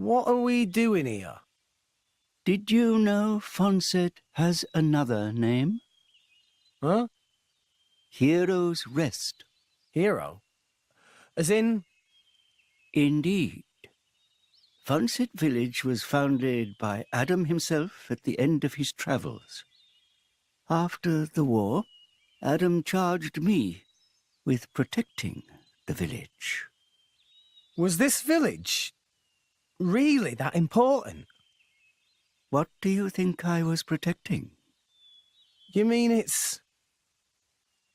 What are we doing here? Did you know Set has another name? Huh? Hero's Rest. Hero? As in? Indeed. Set village was founded by Adam himself at the end of his travels. After the war, Adam charged me with protecting the village. Was this village really that important? What do you think I was protecting? You mean it's...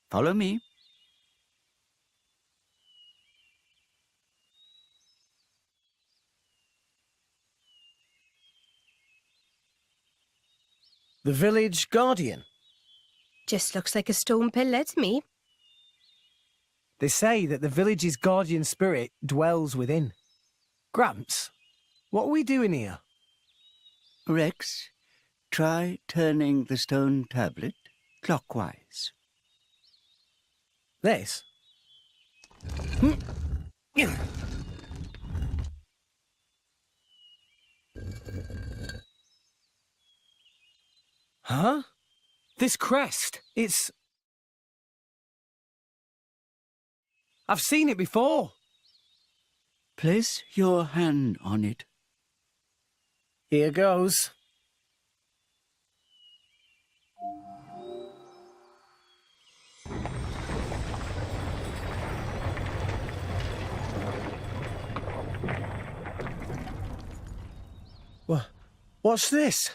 Follow me. The village guardian? Just looks like a stone pillar to me. They say that the village's guardian spirit dwells within. Gramps, what are we doing here? Rex, try turning the stone tablet clockwise. This? Huh? This crest, it's... I've seen it before. Place your hand on it. Here goes. What's this?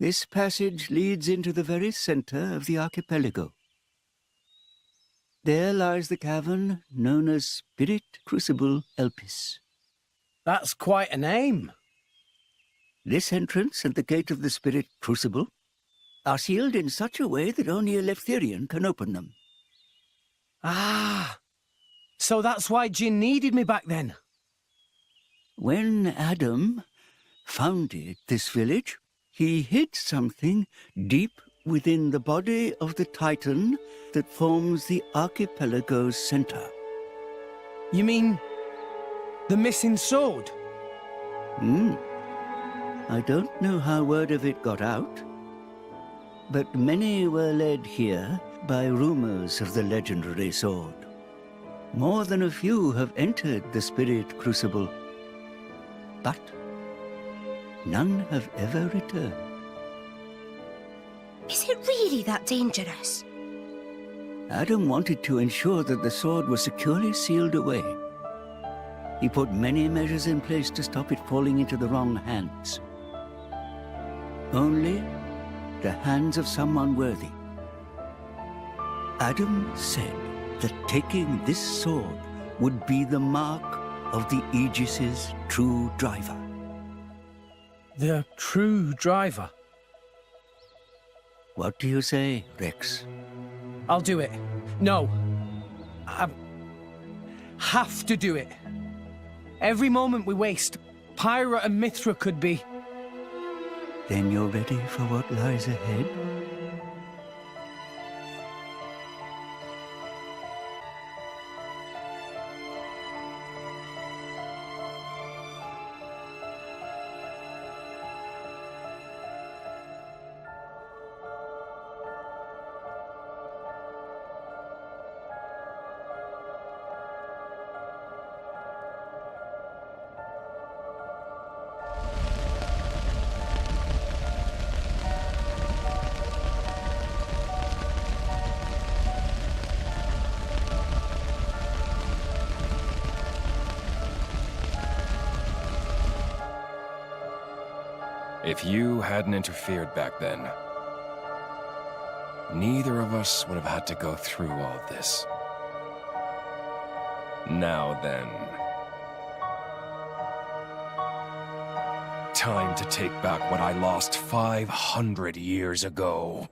This passage leads into the very center of the archipelago. There lies the cavern known as Spirit Crucible Elpis. That's quite a name. This entrance and the gate of the Spirit Crucible are sealed in such a way that only a Leftherian can open them. Ah, so that's why Jin needed me back then. When Adam founded this village, he hid something deep within the body of the Titan that forms the archipelago's center. You mean the missing sword? I don't know how word of it got out, but many were led here by rumors of the legendary sword. More than a few have entered the Spirit Crucible, but none have ever returned. Is it really that dangerous? Adam wanted to ensure that the sword was securely sealed away. He put many measures in place to stop it falling into the wrong hands. Only the hands of someone worthy. Adam said that taking this sword would be the mark of the Aegis's true driver. The true driver? What do you say, Rex? I'll do it. No. I have to do it. Every moment we waste, Pyra and Mithra could be... Then you're ready for what lies ahead? If you hadn't interfered back then, neither of us would have had to go through all this. Now then. Time to take back what I lost 500 years ago.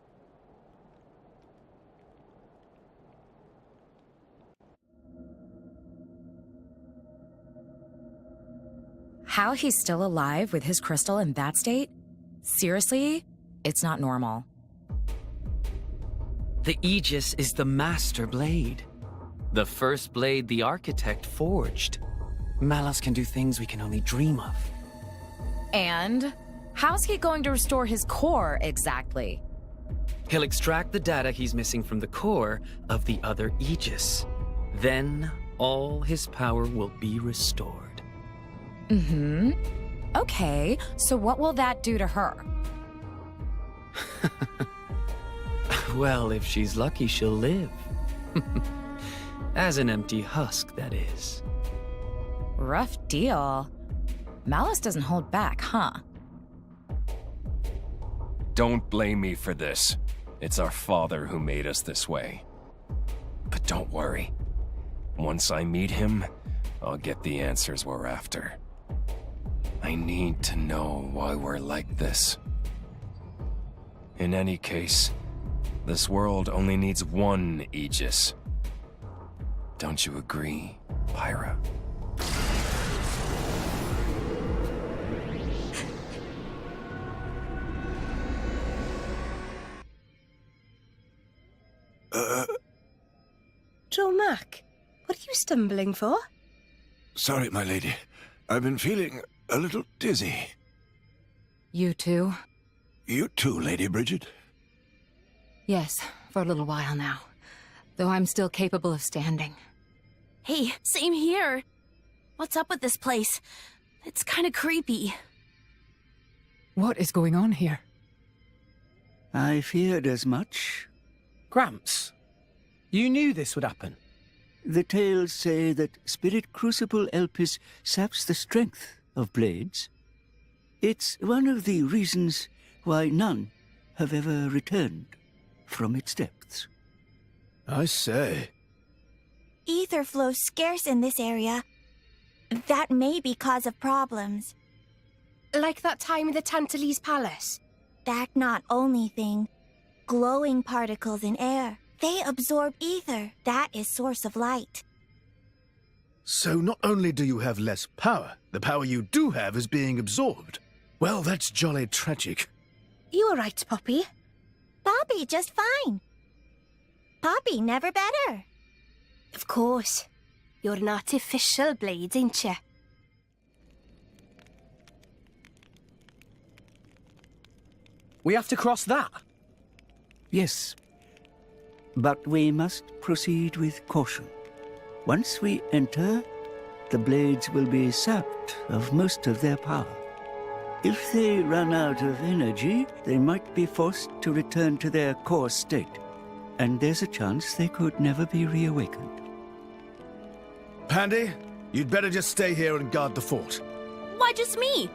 How he's still alive with his crystal in that state? Seriously? It's not normal. The Aegis is the master blade. The first blade the architect forged. Malus can do things we can only dream of. And how's he going to restore his core exactly? He'll extract the data he's missing from the core of the other Aegis. Then all his power will be restored. Okay, so what will that do to her? Well, if she's lucky, she'll live. As an empty husk, that is. Rough deal. Malus doesn't hold back, huh? Don't blame me for this. It's our father who made us this way. But don't worry. Once I meet him, I'll get the answers we're after. I need to know why we're like this. In any case, this world only needs one Aegis. Don't you agree, Pyra? Joe Mac, what are you stumbling for? Sorry, my lady. I've been feeling a little dizzy. You too? You too, Lady Bridget? Yes, for a little while now. Though I'm still capable of standing. Hey, same here. What's up with this place? It's kind of creepy. What is going on here? I feared as much. Gramps, you knew this would happen. The tales say that Spirit Crucible Elpis saps the strength of blades. It's one of the reasons why none have ever returned from its depths. I say. Ether flows scarce in this area. That may be cause of problems. Like that time in the Tantalese Palace? That not only thing. Glowing particles in air. They absorb ether. That is source of light. So not only do you have less power, the power you do have is being absorbed. Well, that's jolly tragic. You all right, Poppy? Poppy just fine. Poppy never better. Of course. You're an artificial blade, ain't you? We have to cross that. Yes, but we must proceed with caution. Once we enter, the blades will be sapped of most of their power. If they run out of energy, they might be forced to return to their core state, and there's a chance they could never be reawakened. Pandy, you'd better just stay here and guard the fort. Why just me?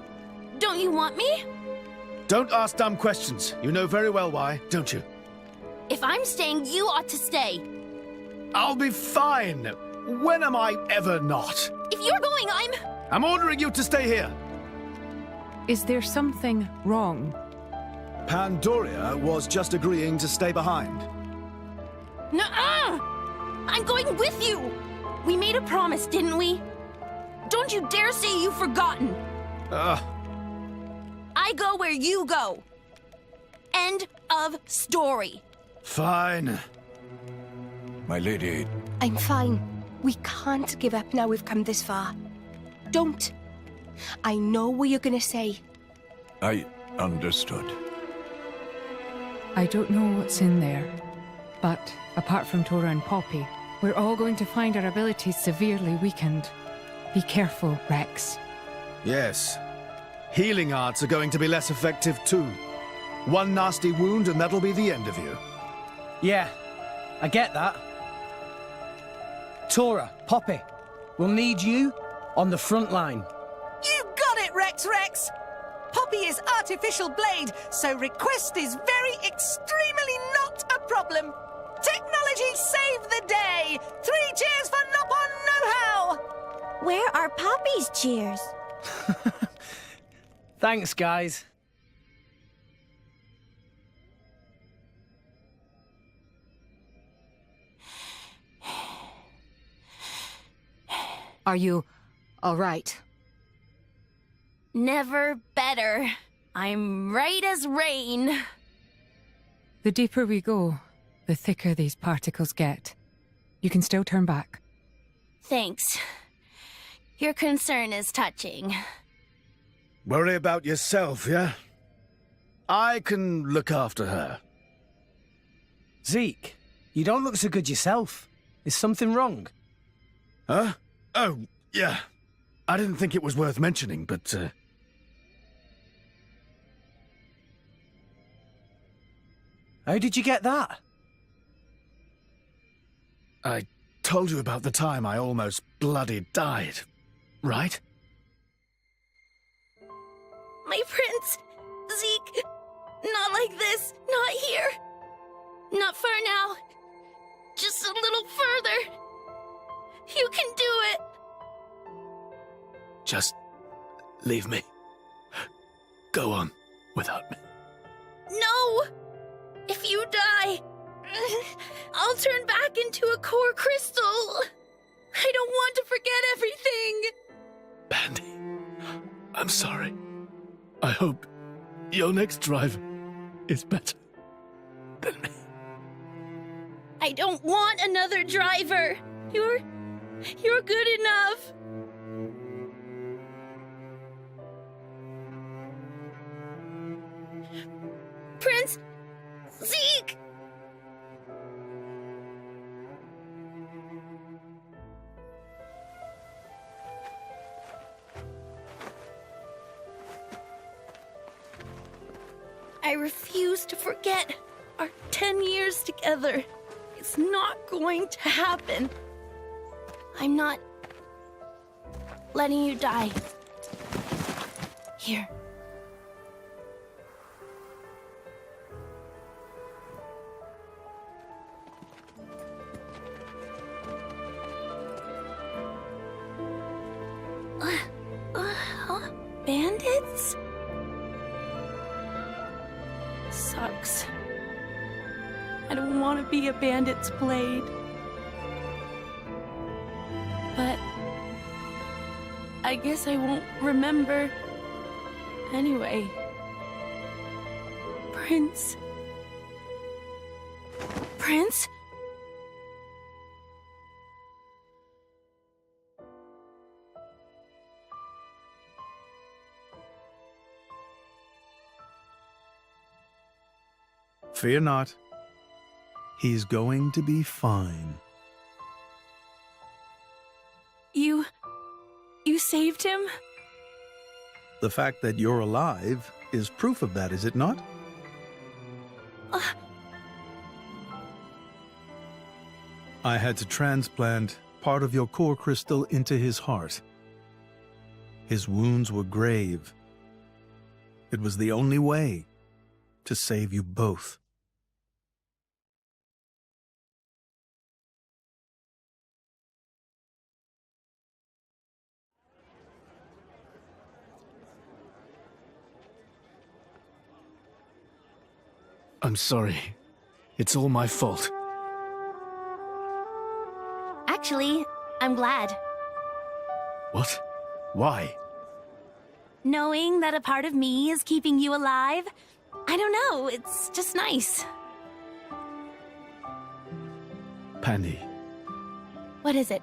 Don't you want me? Don't ask dumb questions. You know very well why, don't you? If I'm staying, you ought to stay. I'll be fine. When am I ever not? If you're going, I'm ordering you to stay here. Is there something wrong? Pandoria was just agreeing to stay behind. Nuh-uh! I'm going with you! We made a promise, didn't we? Don't you dare say you've forgotten! I go where you go. End of story. Fine. My lady. I'm fine. We can't give up now we've come this far. Don't. I know what you're gonna say. I understood. I don't know what's in there, but apart from Tora and Poppy, we're all going to find our abilities severely weakened. Be careful, Rex. Yes. Healing arts are going to be less effective too. One nasty wound and that'll be the end of you. Yeah, I get that. Tora, Poppy, we'll need you on the front line. You got it, Rex! Poppy is artificial blade, so request is very extremely not a problem. Technology save the day! 3 cheers for Nopon Know-How! Where are Poppy's cheers? Thanks, guys. Are you all right? Never better. I'm right as rain. The deeper we go, the thicker these particles get. You can still turn back. Thanks. Your concern is touching. Worry about yourself, yeah? I can look after her. Zeke, you don't look so good yourself. Is something wrong? Huh? Oh, yeah. I didn't think it was worth mentioning, but, How did you get that? I told you about the time I almost bloody died, right? My prince! Zeke! Not like this! Not here! Not far now! Just a little further! You can do it! Just leave me. Go on without me. No! If you die, I'll turn back into a core crystal! I don't want to forget everything! Bandy, I'm sorry. I hope your next driver is better than me. I don't want another driver! You're good enough! Prince Zeke! I refuse to forget our 10 years together. It's not going to happen. I'm not letting you die. Here. Bandits? Sucks. I don't want to be a bandit's blade. But I guess I won't remember anyway. Prince? Prince? Fear not. He's going to be fine. You saved him? The fact that you're alive is proof of that, is it not? I had to transplant part of your core crystal into his heart. His wounds were grave. It was the only way to save you both. I'm sorry. It's all my fault. Actually, I'm glad. What? Why? Knowing that a part of me is keeping you alive, I don't know, it's just nice. Pandy. What is it?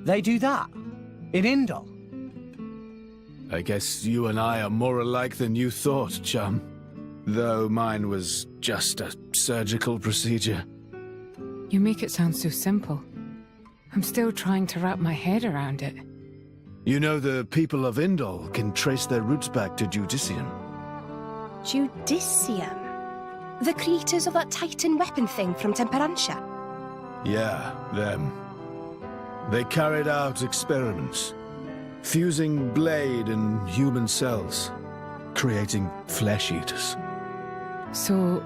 They do that? In Indol? I guess you and I are more alike than you thought, chum. Though mine was just a surgical procedure. You make it sound so simple. I'm still trying to wrap my head around it. You know the people of Indol can trace their roots back to Judicium. Judicium? The creators of that Titan weapon thing from Temperantia? Yeah, them. They carried out experiments, fusing blade and human cells, creating flesh eaters. So,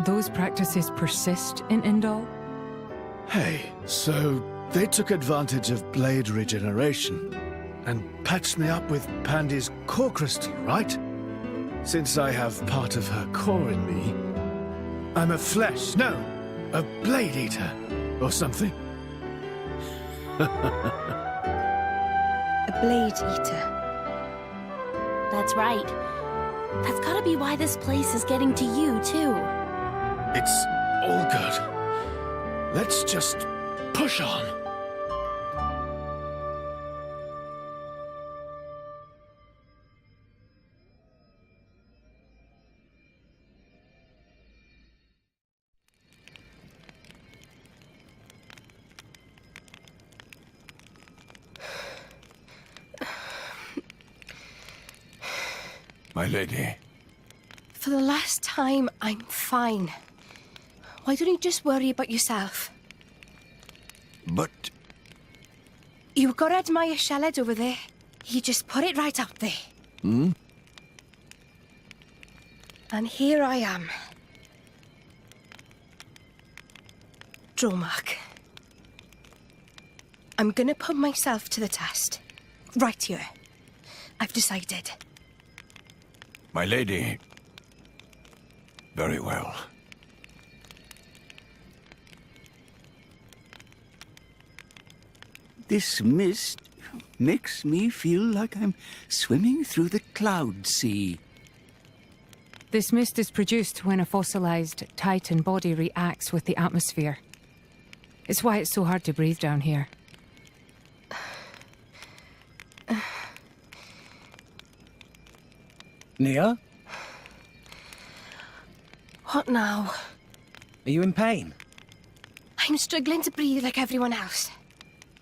those practices persist in Indol? Hey, so they took advantage of blade regeneration and patched me up with Pandy's core crystal, right? Since I have part of her core in me, I'm a blade eater or something. A blade eater. That's right. That's gotta be why this place is getting to you, too. It's all good. Let's just push on. My lady. For the last time, I'm fine. Why don't you just worry about yourself? But... You've got to admire Shaled over there. He just put it right out there. Hmm? And here I am. Dromark. I'm gonna put myself to the test. Right here. I've decided. My lady. Very well. This mist makes me feel like I'm swimming through the cloud sea. This mist is produced when a fossilized Titan body reacts with the atmosphere. It's why it's so hard to breathe down here. Nia? What now? Are you in pain? I'm struggling to breathe like everyone else.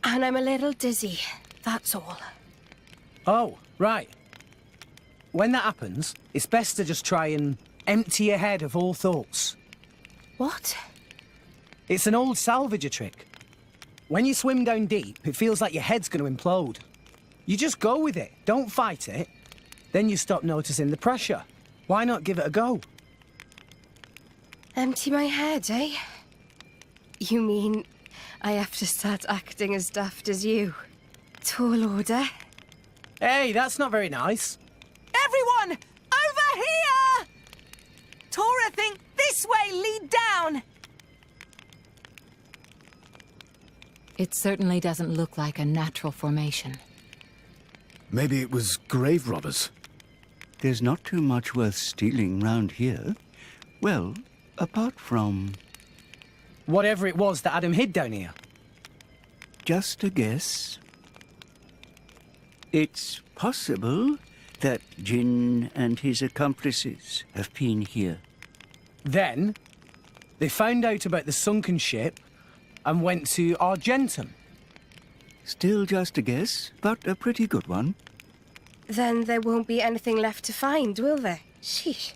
And I'm a little dizzy, that's all. Oh, right. When that happens, it's best to just try and empty your head of all thoughts. What? It's an old salvager trick. When you swim down deep, it feels like your head's going to implode. You just go with it, don't fight it. Then you stop noticing the pressure. Why not give it a go? Empty my head, eh? You mean I have to start acting as daft as you? Tall order? Hey, that's not very nice. Everyone, over here! Tora, think this way, lead down! It certainly doesn't look like a natural formation. Maybe it was grave robbers. There's not too much worth stealing round here. Well, apart from... Whatever it was that Adam hid down here. Just a guess. It's possible that Jin and his accomplices have been here. Then, they found out about the sunken ship and went to Argentum. Still just a guess, but a pretty good one. Then there won't be anything left to find, will there? Sheesh.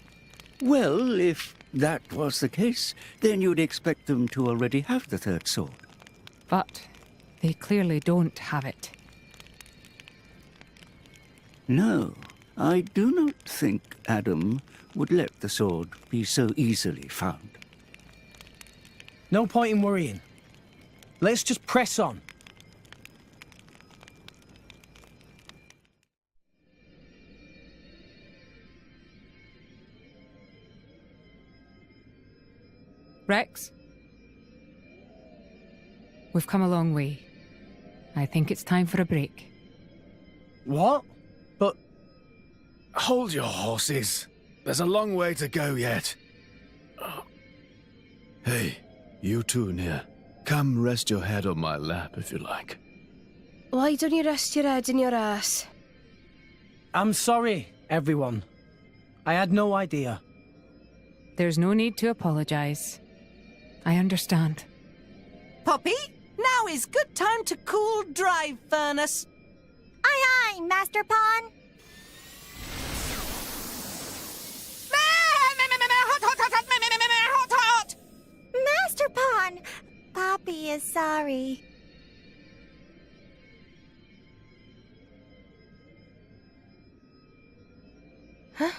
Well, if that was the case, then you'd expect them to already have the third sword. But they clearly don't have it. No, I do not think Adam would let the sword be so easily found. No point in worrying. Let's just press on. Rex? We've come a long way. I think it's time for a break. What? But... Hold your horses. There's a long way to go yet. Hey, you two, Nia. Come rest your head on my lap if you like. Why don't you rest your head in your ass? I'm sorry, everyone. I had no idea. There's no need to apologize. I understand. Poppy, now is good time to cool drive furnace. Aye, aye, Master Pawn. Hot! Master Pawn, Poppy is sorry. Huh?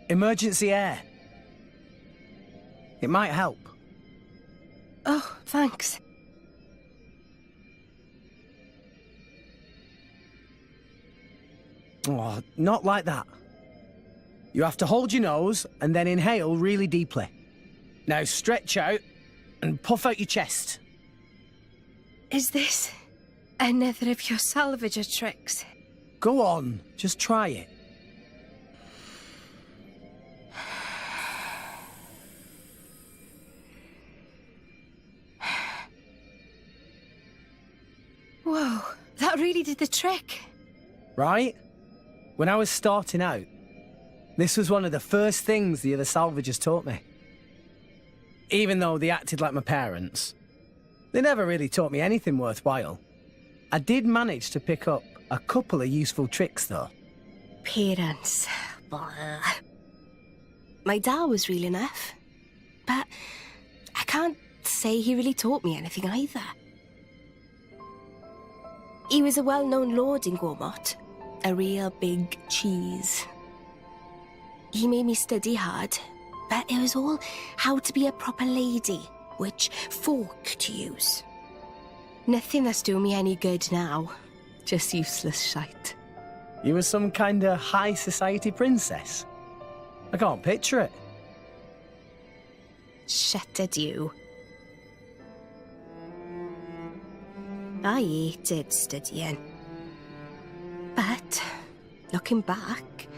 Emergency air. It might help. Oh, thanks. Oh, not like that. You have to hold your nose and then inhale really deeply. Now stretch out and puff out your chest. Is this another of your salvager tricks? Go on, just try it. Whoa, that really did the trick. Right? When I was starting out, this was one of the first things the other salvagers taught me. Even though they acted like my parents, they never really taught me anything worthwhile. I did manage to pick up a couple of useful tricks, though. Parents. Blah. My dad was real enough, but I can't say he really taught me anything either. He was a well-known lord in Gormott, a real big cheese. He made me study hard, but it was all how to be a proper lady, which fork to use. Nothing that's doing me any good now, just useless shite. You were some kind of high society princess. I can't picture it. Shut it, you. I hated studying. But, looking back,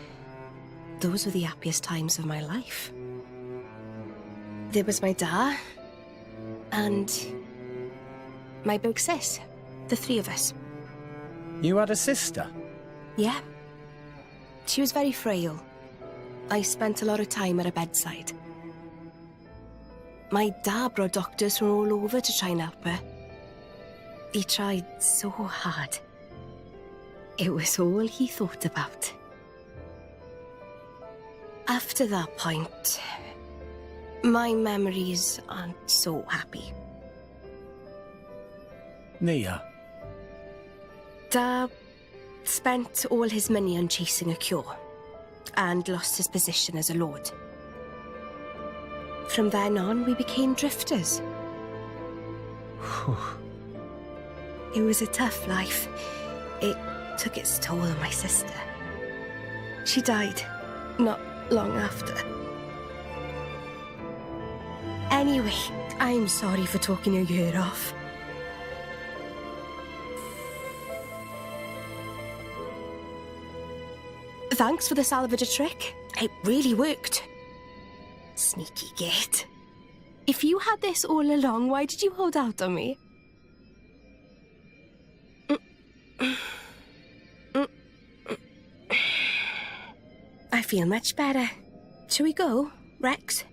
those were the happiest times of my life. There was my dad, and my big sis, the three of us. You had a sister? Yeah. She was very frail. I spent a lot of time at her bedside. My dad brought doctors from all over to try and help her. He tried so hard. It was all he thought about. After that point, my memories aren't so happy. Nia? Dad spent all his money on chasing a cure and lost his position as a lord. From then on, we became drifters. It was a tough life. It took its toll on my sister. She died not long after. Anyway, I'm sorry for talking your ear off. Thanks for the salvager trick. It really worked. Sneaky git. If you had this all along, why did you hold out on me? I feel much better. Shall we go, Rex?